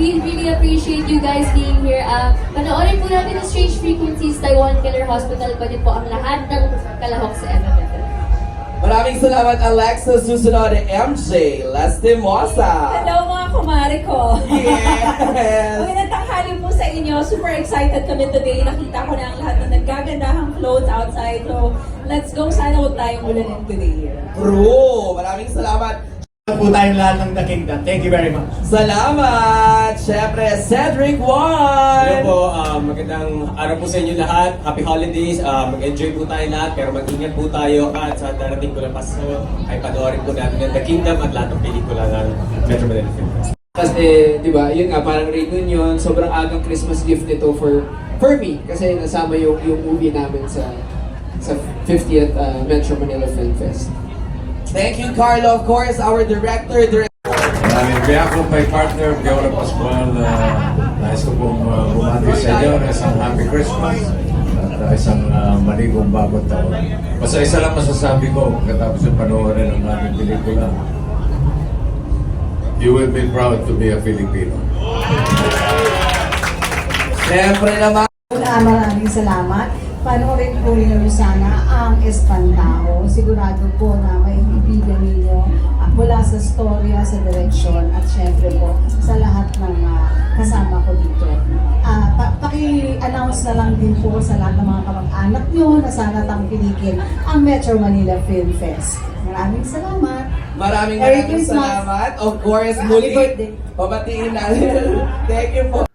we really appreciate you guys being here. Panoorin po natin ang Strange Frequencies, Taiwan Killer Hospital, pati po ang lahat ng kalahok sa MMFF. Maraming salamat, Alexa. Susunod, MJ Lastimosa. Hello mga kumare ko! Yes! Magandang tanghali po sa inyo. Super excited kami today. Nakita ko na ang lahat ng naggagandahang floats outside. So, let's go. Sana huwag tayong ulanin today. True! Maraming salamat. po tayong lahat ng The Kingdom. Thank you very much. Salamat! Siyempre, Cedric Hello Juan! po, magandang araw po sa inyo lahat. Happy holidays. Mag-enjoy po tayo lahat, pero mag-ingat po tayo. At sa darating ko na Pasko, ay panoorin po natin ang The Kingdom at lahat ng pelikula ng Metro Manila Film Fest. Kasi, di ba, yun nga, parang reunion, sobrang agang Christmas gift nito for me. Kasi nasama yung movie namin sa 50th Metro Manila Film Fest. Thank you, Carlo. Of course, our director. In behalf of my partner, Viola Pascual, nais ko pong bumati sa inyo na isang Happy Christmas at isang maligong bagong taon. Basta isa lang masasabi ko, katapos yung panoorin ng aming pelikula, you will be proud to be a Filipino. Siyempre naman. Maraming salamat. Panoorin po ninyo sana ang Espantao. Sigurado po na may ibigan ninyo mula sa storya, sa direksyon, at syempre po sa lahat ng kasama ko dito. Paki-announce na lang din po sa lahat ng mga kamag-anak nyo na sana tangkilikin ang Metro Manila Film Fest. Maraming salamat. Maraming Merry Christmas. salamat. Of course, Happy muli, birthday. pabatiin natin. Thank you po.